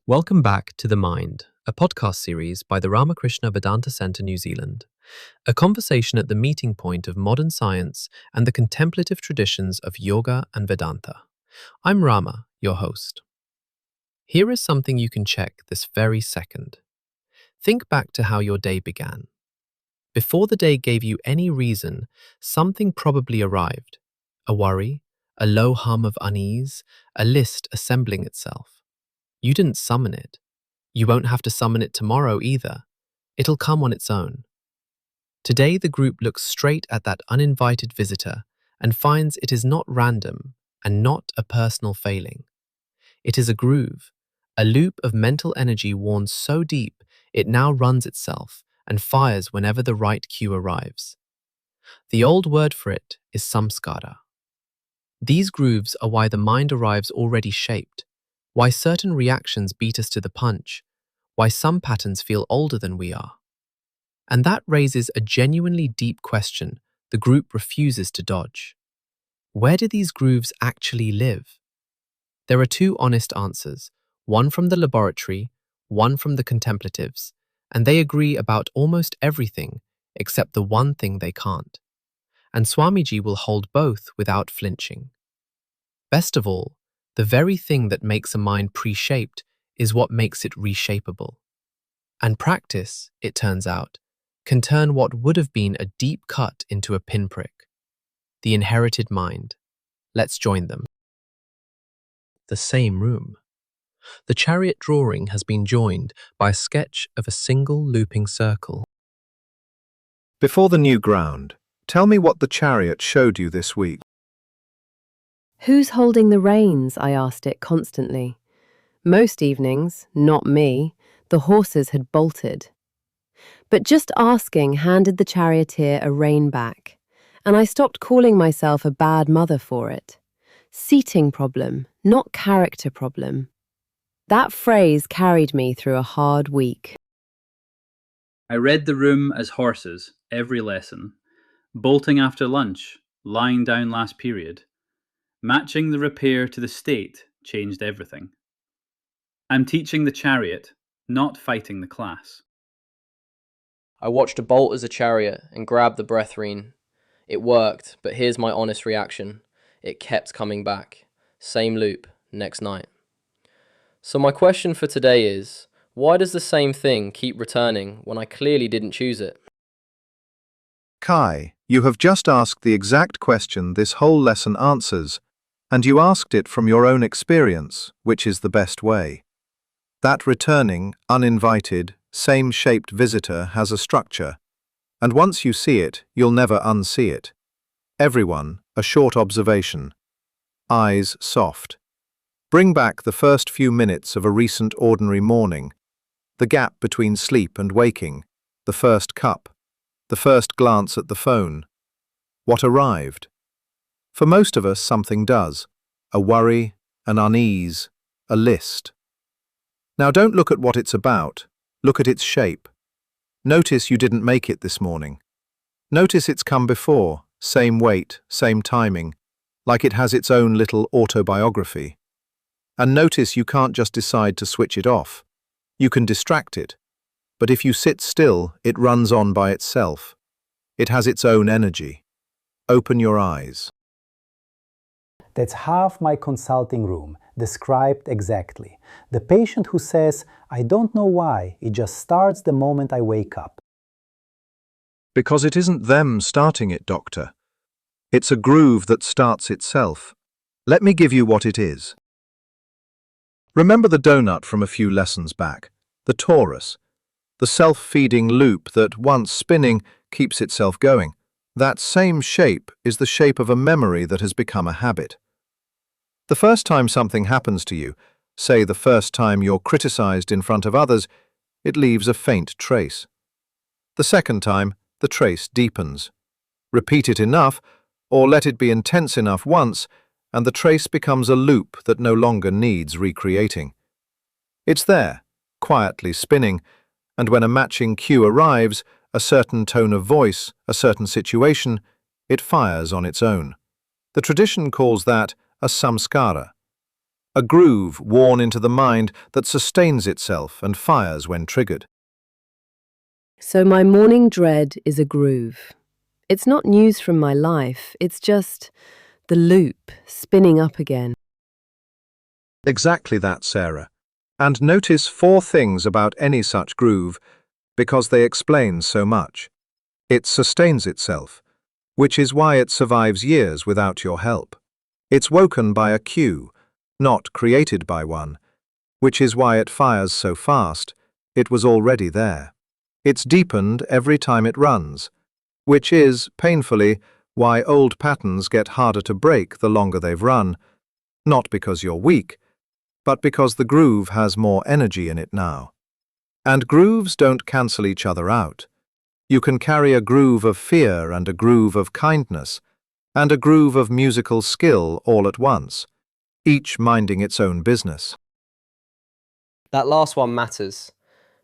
Welcome back to The Mind, a podcast series by the Ramakrishna Vedanta Centre, New Zealand, a conversation at the meeting point of modern science and the contemplative traditions of yoga and Vedanta. I'm Rama, your host. Here is something you can check this very second. Think back to how your day began. Before the day gave you any reason, something probably arrived. A worry, a low hum of unease, a list assembling itself. You didn't summon it. You won't have to summon it tomorrow either. It'll come on its own. Today, the group looks straight at that uninvited visitor and finds it is not random and not a personal failing. It is a groove, a loop of mental energy worn so deep it now runs itself and fires whenever the right cue arrives. The old word for it is Saṁskāra. These grooves are why the mind arrives already shaped, why certain reactions beat us to the punch, why some patterns feel older than we are. And that raises a genuinely deep question the group refuses to dodge. Where do these grooves actually live? There are two honest answers, one from the laboratory, one from the contemplatives, and they agree about almost everything except the one thing they can't. And Swamiji will hold both without flinching. Best of all, the very thing that makes a mind pre-shaped is what makes it reshapeable. And practice, it turns out, can turn what would have been a deep cut into a pinprick. The inherited mind. Let's join them. The same room. The chariot drawing has been joined by a sketch of a single looping circle. Before the new ground, tell me what the chariot showed you this week. Who's holding the reins? I asked it constantly. Most evenings, not me, the horses had bolted. But just asking handed the charioteer a rein back, and I stopped calling myself a bad mother for it. Seating problem, not character problem. That phrase carried me through a hard week. I read the room as horses, every lesson. Bolting after lunch, lying down last period. Matching the repair to the state changed everything. I'm teaching the chariot, not fighting the class. I watched a bolt as a chariot and grabbed the breath rein. It worked, but here's my honest reaction. It kept coming back. Same loop, next night. So my question for today is, why does the same thing keep returning when I clearly didn't choose it? Kai, you have just asked the exact question this whole lesson answers, and you asked it from your own experience, which is the best way. That returning, uninvited, same-shaped visitor has a structure, and once you see it, you'll never unsee it. Everyone, a short observation. Eyes soft. Bring back the first few minutes of a recent ordinary morning, the gap between sleep and waking, the first cup, the first glance at the phone. What arrived? For most of us, something does. A worry, an unease, a list. Now don't look at what it's about. Look at its shape. Notice you didn't make it this morning. Notice it's come before, same weight, same timing, like it has its own little autobiography. And notice you can't just decide to switch it off. You can distract it. But if you sit still, it runs on by itself. It has its own energy. Open your eyes. That's half my consulting room, described exactly. The patient who says, I don't know why, it just starts the moment I wake up. Because it isn't them starting it, doctor. It's a groove that starts itself. Let me give you what it is. Remember the donut from a few lessons back, the torus, the self-feeding loop that, once spinning, keeps itself going. That same shape is the shape of a memory that has become a habit. The first time something happens to you, say the first time you're criticized in front of others, it leaves a faint trace. The second time, the trace deepens. Repeat it enough, or let it be intense enough once, and the trace becomes a loop that no longer needs recreating. It's there, quietly spinning, and when a matching cue arrives, a certain tone of voice, a certain situation, it fires on its own. The tradition calls that a Saṁskāra. a groove worn into the mind that sustains itself and fires when triggered. So my morning dread is a groove. It's not news from my life, it's just the loop spinning up again. Exactly that, Sarah. And notice 4 things about any such groove, because they explain so much. It sustains itself, which is why it survives years without your help. It's woken by a cue, not created by one, which is why it fires so fast. It was already there. It's deepened every time it runs, which is, painfully, why old patterns get harder to break the longer they've run, not because you're weak, but because the groove has more energy in it now. And grooves don't cancel each other out. You can carry a groove of fear and a groove of kindness, and a groove of musical skill all at once, each minding its own business. That last one matters,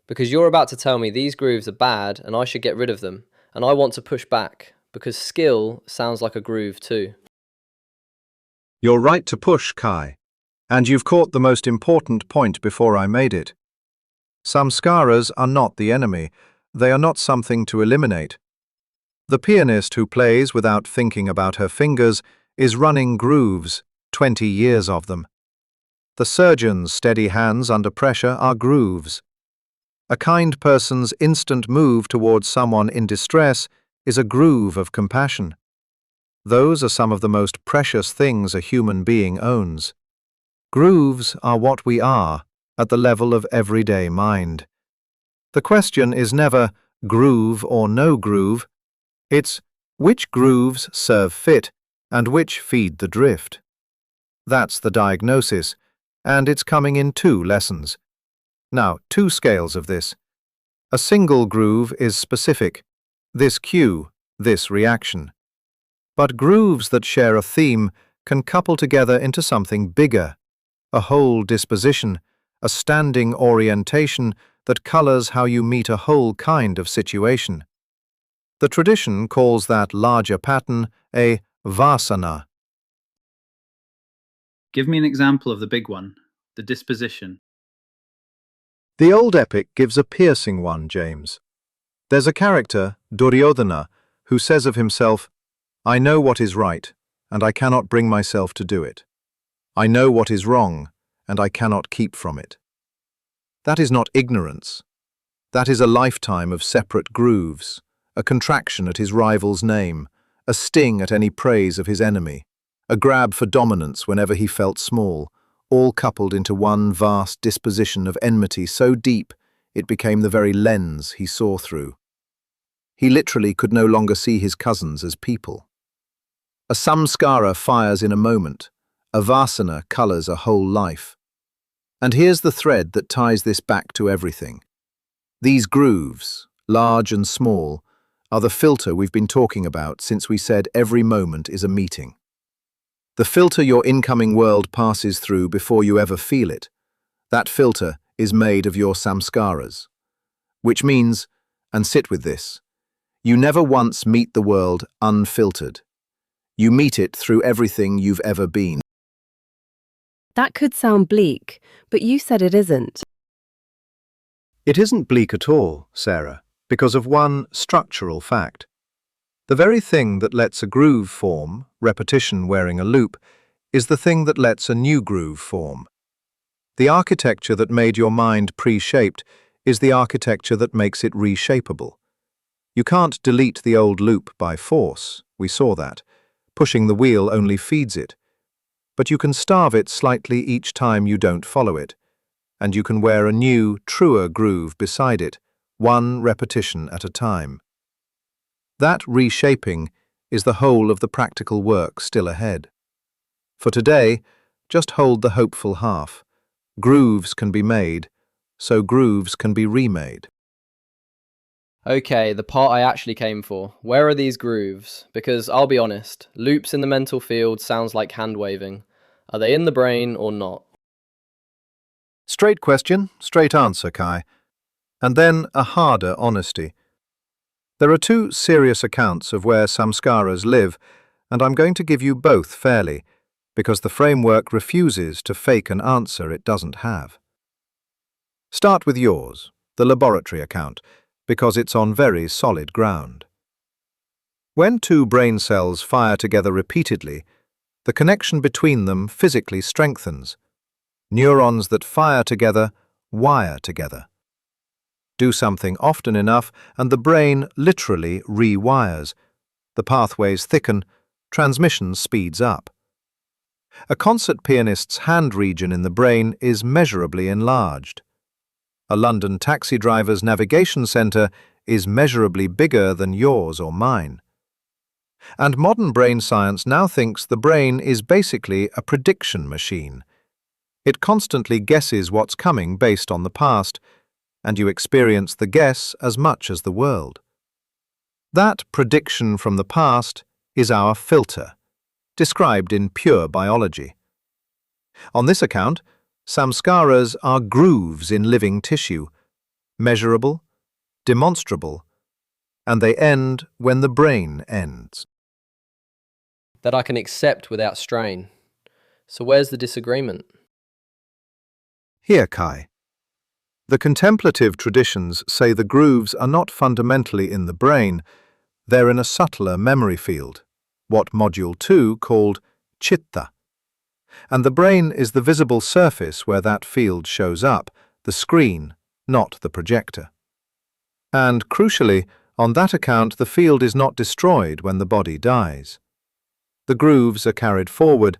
because you're about to tell me these grooves are bad and I should get rid of them, and I want to push back, because skill sounds like a groove too. You're right to push, Kai, and you've caught the most important point before I made it. Saṁskāras are not the enemy, they are not something to eliminate. The pianist who plays without thinking about her fingers is running grooves, 20 years of them. The surgeon's steady hands under pressure are grooves. A kind person's instant move towards someone in distress is a groove of compassion. Those are some of the most precious things a human being owns. Grooves are what we are at the level of everyday mind. The question is never groove or no groove. It's which grooves serve fit and which feed the drift. That's the diagnosis, and it's coming in 2 lessons. Now, 2 scales of this. A single groove is specific, this cue, this reaction. But grooves that share a theme can couple together into something bigger, a whole disposition, a standing orientation that colors how you meet a whole kind of situation. The tradition calls that larger pattern a Vāsanā. Give me an example of the big one, the disposition. The old epic gives a piercing one, James. There's a character, Duryodhana, who says of himself, "I know what is right, and I cannot bring myself to do it. I know what is wrong, and I cannot keep from it." That is not ignorance. That is a lifetime of separate grooves, a contraction at his rival's name, a sting at any praise of his enemy, a grab for dominance whenever he felt small, all coupled into one vast disposition of enmity so deep it became the very lens he saw through. He literally could no longer see his cousins as people. A Saṁskāra fires in a moment, a Vāsanā colours a whole life. And here's the thread that ties this back to everything. These grooves, large and small, are the filter we've been talking about since we said every moment is a meeting. The filter your incoming world passes through before you ever feel it. That filter is made of your Saṁskāras. Which means, and sit with this, you never once meet the world unfiltered. You meet it through everything you've ever been. That could sound bleak, but you said it isn't. It isn't bleak at all, Sarah, because of one structural fact. The very thing that lets a groove form, repetition wearing a loop, is the thing that lets a new groove form. The architecture that made your mind pre-shaped is the architecture that makes it reshapeable. You can't delete the old loop by force, we saw that. Pushing the wheel only feeds it. But you can starve it slightly each time you don't follow it, and you can wear a new, truer groove beside it, one repetition at a time. That reshaping is the whole of the practical work still ahead. For today, just hold the hopeful half. Grooves can be made, so grooves can be remade. Okay, the part I actually came for. Where are these grooves? Because, I'll be honest, loops in the mental field sounds like hand-waving. Are they in the brain or not? Straight question, straight answer, Kai. And then a harder honesty. There are 2 serious accounts of where Saṁskāras live, and I'm going to give you both fairly, because the framework refuses to fake an answer it doesn't have. Start with yours, the laboratory account, because it's on very solid ground. When two brain cells fire together repeatedly, the connection between them physically strengthens. Neurons that fire together wire together. Do something often enough and the brain literally rewires. The pathways thicken, transmission speeds up. A concert pianist's hand region in the brain is measurably enlarged. A London taxi driver's navigation centre is measurably bigger than yours or mine. And modern brain science now thinks the brain is basically a prediction machine. It constantly guesses what's coming based on the past, and you experience the guess as much as the world. That prediction from the past is our filter, described in pure biology. On this account, Saṁskāras are grooves in living tissue, measurable, demonstrable, and they end when the brain ends. That I can accept without strain. So where's the disagreement? Here, Kai. The contemplative traditions say the grooves are not fundamentally in the brain, they're in a subtler memory field, what Module 2 called chitta. And the brain is the visible surface where that field shows up, the screen, not the projector. And, crucially, on that account the field is not destroyed when the body dies. The grooves are carried forward,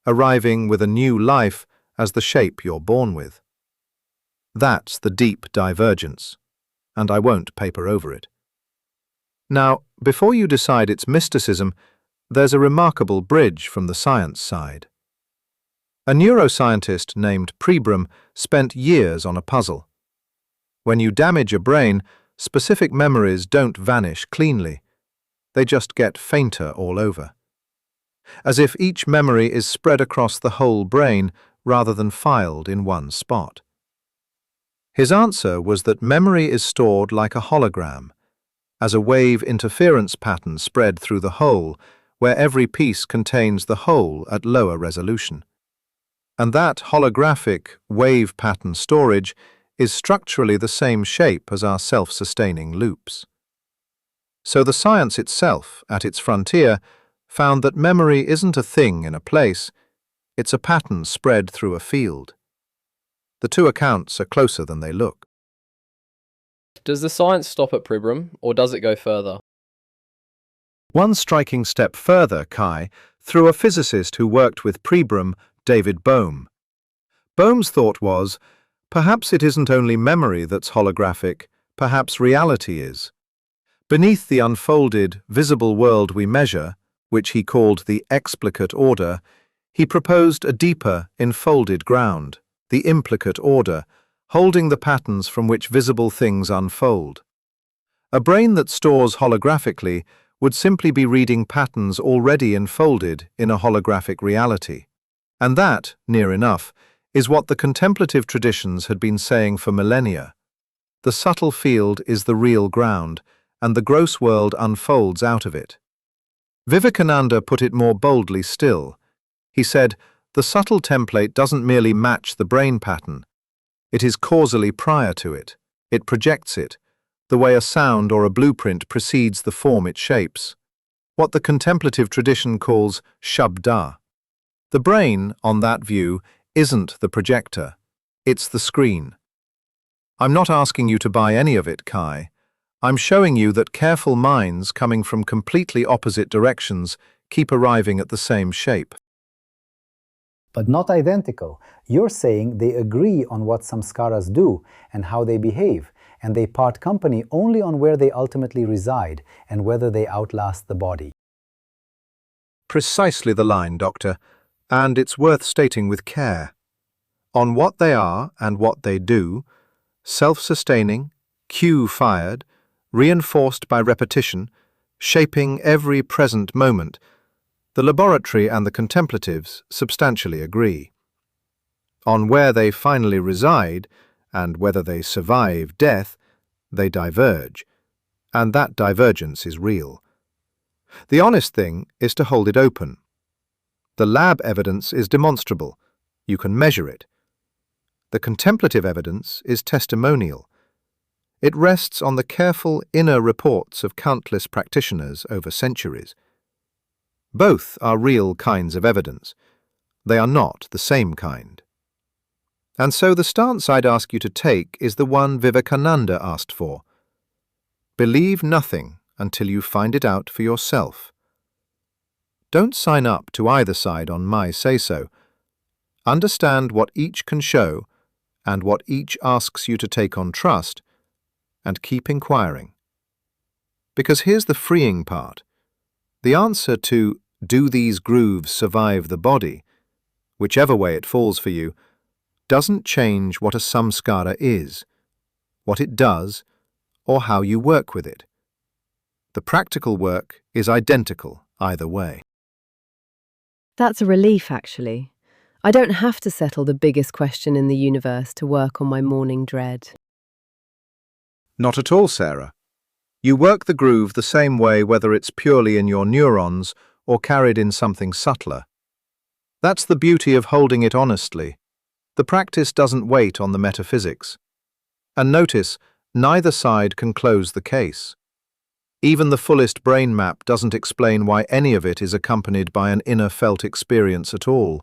arriving with a new life as the shape you're born with. That's the deep divergence, and I won't paper over it. Now, before you decide it's mysticism, there's a remarkable bridge from the science side. A neuroscientist named Pribram spent years on a puzzle. When you damage a brain, specific memories don't vanish cleanly. They just get fainter all over. As if each memory is spread across the whole brain rather than filed in one spot. His answer was that memory is stored like a hologram, as a wave interference pattern spread through the whole, where every piece contains the whole at lower resolution. And that holographic wave pattern storage is structurally the same shape as our self-sustaining loops. So the science itself, at its frontier, found that memory isn't a thing in a place, it's a pattern spread through a field. The two accounts are closer than they look. Does the science stop at Pribram, or does it go further? One striking step further, Kai, through a physicist who worked with Pribram, David Bohm. Bohm's thought was, perhaps it isn't only memory that's holographic, perhaps reality is. Beneath the unfolded, visible world we measure, which he called the explicate order, he proposed a deeper, enfolded ground, the implicate order, holding the patterns from which visible things unfold. A brain that stores holographically would simply be reading patterns already enfolded in a holographic reality. And that, near enough, is what the contemplative traditions had been saying for millennia. The subtle field is the real ground, and the gross world unfolds out of it. Vivekananda put it more boldly still. He said, the subtle template doesn't merely match the brain pattern. It is causally prior to it. It projects it, the way a sound or a blueprint precedes the form it shapes. What the contemplative tradition calls shabda. The brain, on that view, isn't the projector. It's the screen. I'm not asking you to buy any of it, Kai. I'm showing you that careful minds coming from completely opposite directions keep arriving at the same shape. But not identical. You're saying they agree on what samskaras do and how they behave, and they part company only on where they ultimately reside and whether they outlast the body. Precisely the line, Doctor, and it's worth stating with care. On what they are and what they do, self-sustaining, cue-fired, reinforced by repetition, shaping every present moment, the laboratory and the contemplatives substantially agree. On where they finally reside, and whether they survive death, they diverge, and that divergence is real. The honest thing is to hold it open. The lab evidence is demonstrable. You can measure it. The contemplative evidence is testimonial. It rests on the careful inner reports of countless practitioners over centuries. Both are real kinds of evidence. They are not the same kind. And so the stance I'd ask you to take is the one Vivekananda asked for. Believe nothing until you find it out for yourself. Don't sign up to either side on my say-so. Understand what each can show and what each asks you to take on trust, and keep inquiring. Because here's the freeing part. The answer to, do these grooves survive the body, whichever way it falls for you, doesn't change what a Saṁskāra is, what it does, or how you work with it. The practical work is identical either way. That's a relief, actually. I don't have to settle the biggest question in the universe to work on my morning dread. Not at all, Sarah. You work the groove the same way whether it's purely in your neurons or carried in something subtler. That's the beauty of holding it honestly. The practice doesn't wait on the metaphysics. And notice, neither side can close the case. Even the fullest brain map doesn't explain why any of it is accompanied by an inner felt experience at all,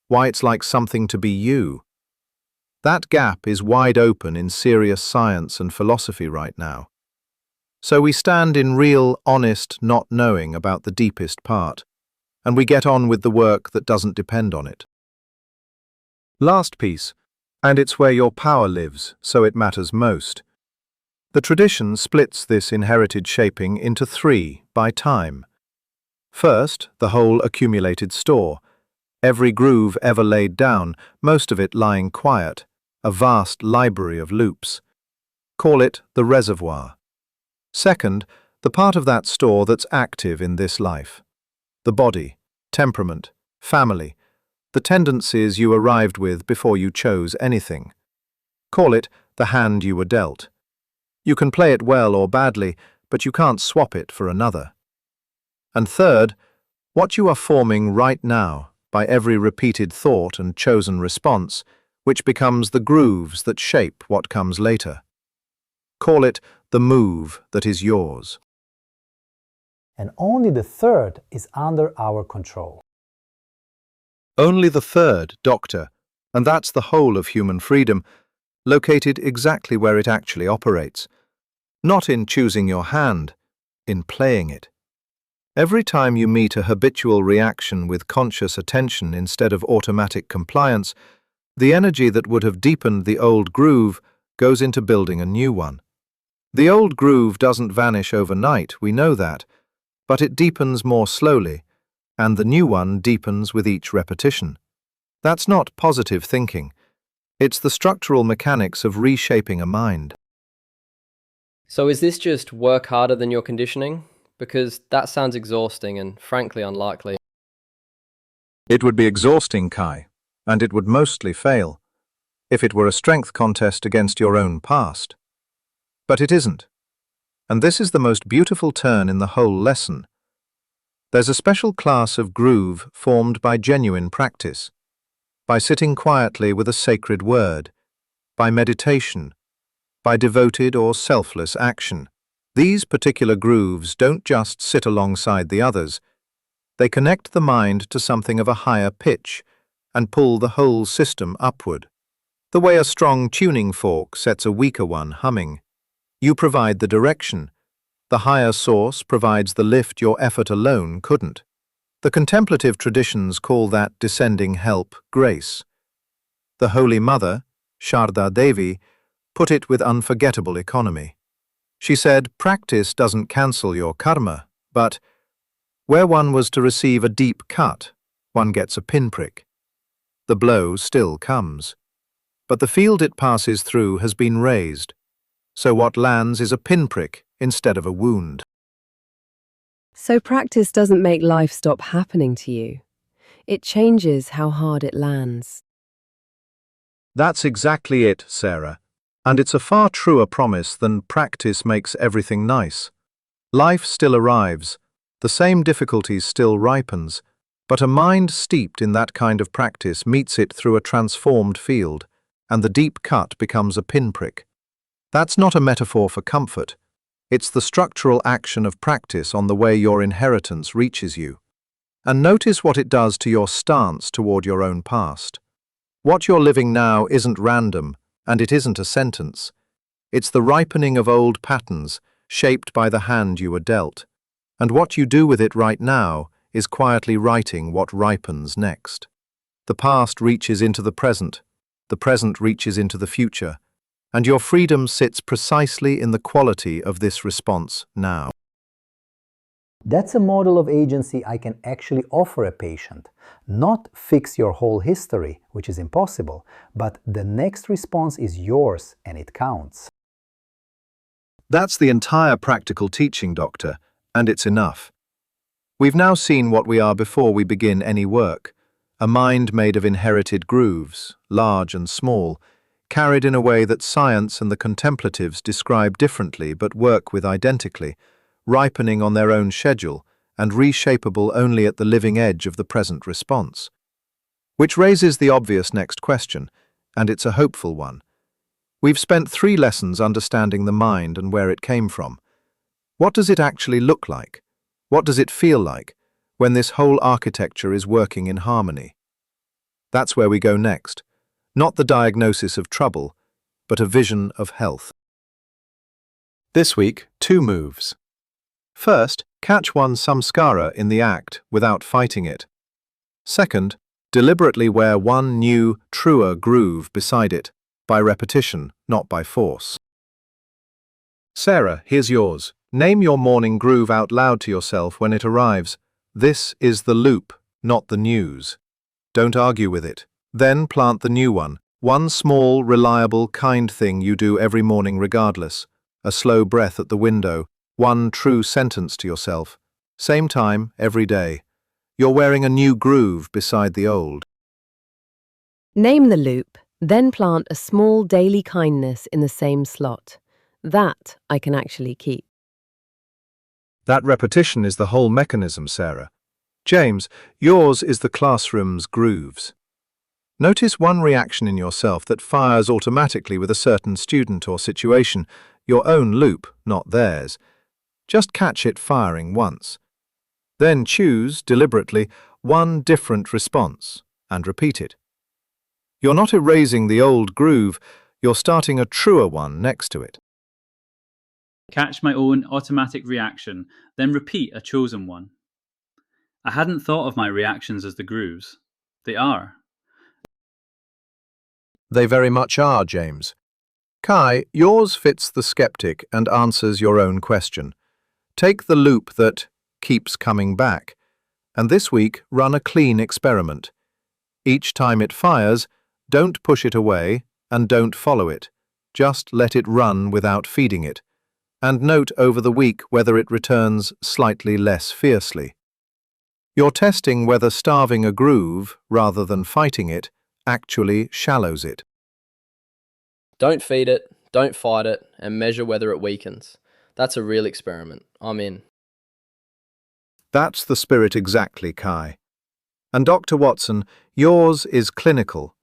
why it's like something to be you. That gap is wide open in serious science and philosophy right now. So we stand in real, honest not knowing about the deepest part, and we get on with the work that doesn't depend on it. Last piece, and it's where your power lives, so it matters most. The tradition splits this inherited shaping into three by time. First, the whole accumulated store, every groove ever laid down, most of it lying quiet, a vast library of loops. Call it the reservoir. Second, the part of that store that's active in this life. The body, temperament, family, the tendencies you arrived with before you chose anything. Call it the hand you were dealt. You can play it well or badly, but you can't swap it for another. And third, what you are forming right now by every repeated thought and chosen response, which becomes the grooves that shape what comes later. Call it the move that is yours. And only the third is under our control. Only the third, Doctor, and that's the whole of human freedom, located exactly where it actually operates. Not in choosing your hand, in playing it. Every time you meet a habitual reaction with conscious attention instead of automatic compliance, the energy that would have deepened the old groove goes into building a new one. The old groove doesn't vanish overnight, we know that, but it deepens more slowly, and the new one deepens with each repetition. That's not positive thinking. It's the structural mechanics of reshaping a mind. So is this just work harder than your conditioning? Because that sounds exhausting and frankly unlikely. It would be exhausting, Kai, and it would mostly fail, if it were a strength contest against your own past. But it isn't. And this is the most beautiful turn in the whole lesson. There's a special class of groove formed by genuine practice, by sitting quietly with a sacred word, by meditation, by devoted or selfless action. These particular grooves don't just sit alongside the others. They connect the mind to something of a higher pitch and pull the whole system upward. The way a strong tuning fork sets a weaker one humming. You provide the direction. The higher source provides the lift your effort alone couldn't. The contemplative traditions call that descending help grace. The Holy Mother, Sharda Devi, put it with unforgettable economy. She said, practice doesn't cancel your karma, but where one was to receive a deep cut, one gets a pinprick. The blow still comes, but the field it passes through has been raised, so what lands is a pinprick instead of a wound. So practice doesn't make life stop happening to you. It changes how hard it lands. That's exactly it, Sarah. And it's a far truer promise than practice makes everything nice. Life still arrives, the same difficulties still ripens, But a mind steeped in that kind of practice meets it through a transformed field, and the deep cut becomes a pinprick. That's not a metaphor for comfort. It's the structural action of practice on the way your inheritance reaches you. And notice what it does to your stance toward your own past. What you're living now isn't random, and it isn't a sentence. It's the ripening of old patterns, shaped by the hand you were dealt. And what you do with it right now is quietly writing what ripens next. The past reaches into the present reaches into the future, and your freedom sits precisely in the quality of this response now. That's a model of agency I can actually offer a patient. Not fix your whole history, which is impossible, but the next response is yours and it counts. That's the entire practical teaching, Doctor, and it's enough. We've now seen what we are before we begin any work, a mind made of inherited grooves, large and small, carried in a way that science and the contemplatives describe differently but work with identically, ripening on their own schedule and reshapable only at the living edge of the present response. Which raises the obvious next question, and it's a hopeful one. We've spent 3 lessons understanding the mind and where it came from. What does it actually look like? What does it feel like when this whole architecture is working in harmony? That's where we go next. Not the diagnosis of trouble, but a vision of health. This week, 2 moves. First, catch one's Saṁskāra in the act without fighting it. Second, deliberately wear one new, truer groove beside it, by repetition, not by force. Sarah, here's yours. Name your morning groove out loud to yourself when it arrives. This is the loop, not the news. Don't argue with it. Then plant the new one small, reliable, kind thing you do every morning regardless. A slow breath at the window, one true sentence to yourself. Same time, every day. You're wearing a new groove beside the old. Name the loop, then plant a small daily kindness in the same slot. That I can actually keep. That repetition is the whole mechanism, Sarah. James, yours is the classroom's grooves. Notice one reaction in yourself that fires automatically with a certain student or situation, your own loop, not theirs. Just catch it firing once. Then choose, deliberately, one different response and repeat it. You're not erasing the old groove, you're starting a truer one next to it. Catch my own automatic reaction, then repeat a chosen one. I hadn't thought of my reactions as the grooves. They are. They very much are, James. Kai, yours fits the skeptic and answers your own question. Take the loop that keeps coming back, and this week run a clean experiment. Each time it fires, don't push it away and don't follow it. Just let it run without feeding it. And note over the week whether it returns slightly less fiercely. You're testing whether starving a groove, rather than fighting it, actually shallows it. Don't feed it, don't fight it, and measure whether it weakens. That's a real experiment. I'm in. That's the spirit exactly, Kai. And Dr. Watson, yours is clinical.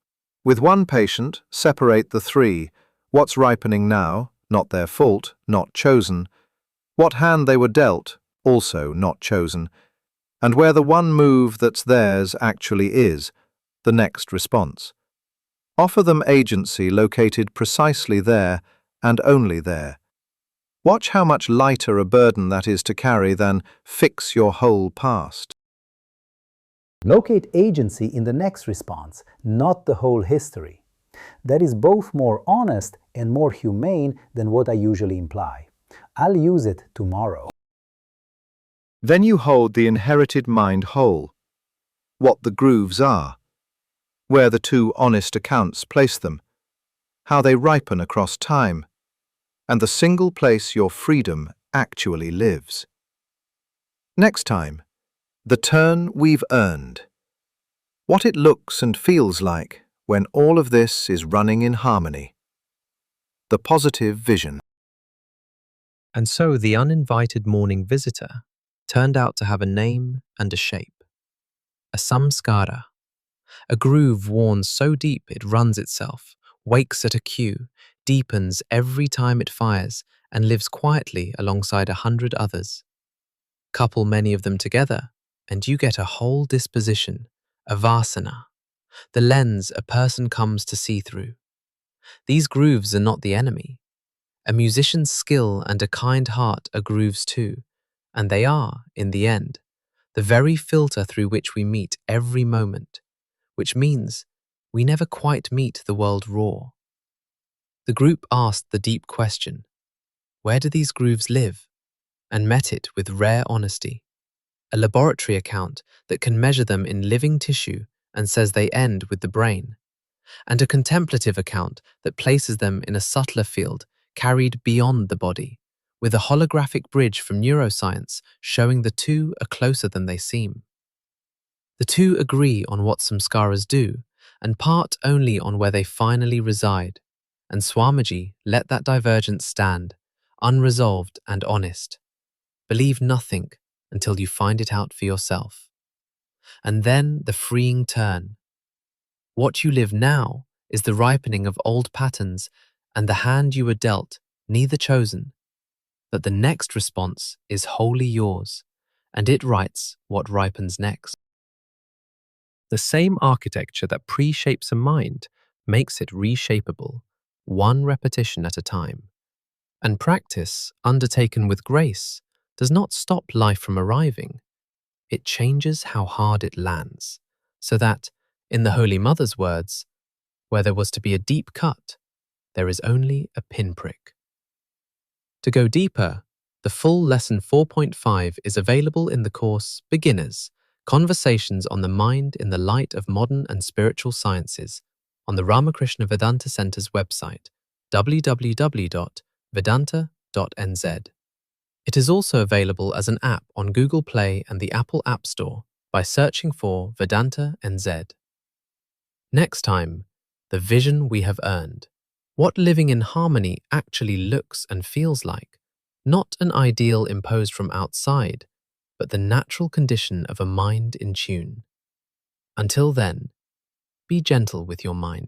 With one patient, separate the 3. What's ripening now, not their fault, not chosen. What hand they were dealt, also not chosen. And where the one move that's theirs actually is, the next response. Offer them agency located precisely there and only there. Watch how much lighter a burden that is to carry than fix your whole past. Locate agency in the next response, not the whole history. That is both more honest and more humane than what I usually imply. I'll use it tomorrow. Then you hold the inherited mind whole. What the grooves are. Where the 2 honest accounts place them. How they ripen across time. And the single place your freedom actually lives. Next time, the turn we've earned. What it looks and feels like when all of this is running in harmony. The positive vision. And so the uninvited morning visitor turned out to have a name and a shape. a Saṁskāra, a groove worn so deep it runs itself, wakes at a cue, deepens every time it fires, and lives quietly alongside 100 others. Couple many of them together, and you get a whole disposition, a Vāsanā, the lens a person comes to see through. These grooves are not the enemy. A musician's skill and a kind heart are grooves too, and they are, in the end, the very filter through which we meet every moment, which means we never quite meet the world raw. The group asked the deep question, where do these grooves live? And met it with rare honesty, a laboratory account that can measure them in living tissue and says they end with the brain, and a contemplative account that places them in a subtler field carried beyond the body, with a holographic bridge from neuroscience showing the two are closer than they seem. The two agree on what Saṁskāras do, and part only on where they finally reside, and Swamiji let that divergence stand, unresolved and honest. Believe nothing until you find it out for yourself. And then the freeing turn. What you live now is the ripening of old patterns and the hand you were dealt, neither chosen. But the next response is wholly yours, and it writes what ripens next. The same architecture that pre-shapes a mind makes it reshapeable, one repetition at a time. And practice, undertaken with grace, does not stop life from arriving. It changes how hard it lands, so that, in the Holy Mother's words, where there was to be a deep cut, there is only a pinprick. To go deeper, the full Lesson 4.5 is available in the course Beginners, Conversations on the Mind in the Light of Modern and Spiritual Sciences, on the Ramakrishna Vedanta Center's website, www.vedanta.nz. It is also available as an app on Google Play and the Apple App Store by searching for Vedanta NZ. Next time, the vision we have earned. What living in harmony actually looks and feels like. Not an ideal imposed from outside, but the natural condition of a mind in tune. Until then, be gentle with your mind.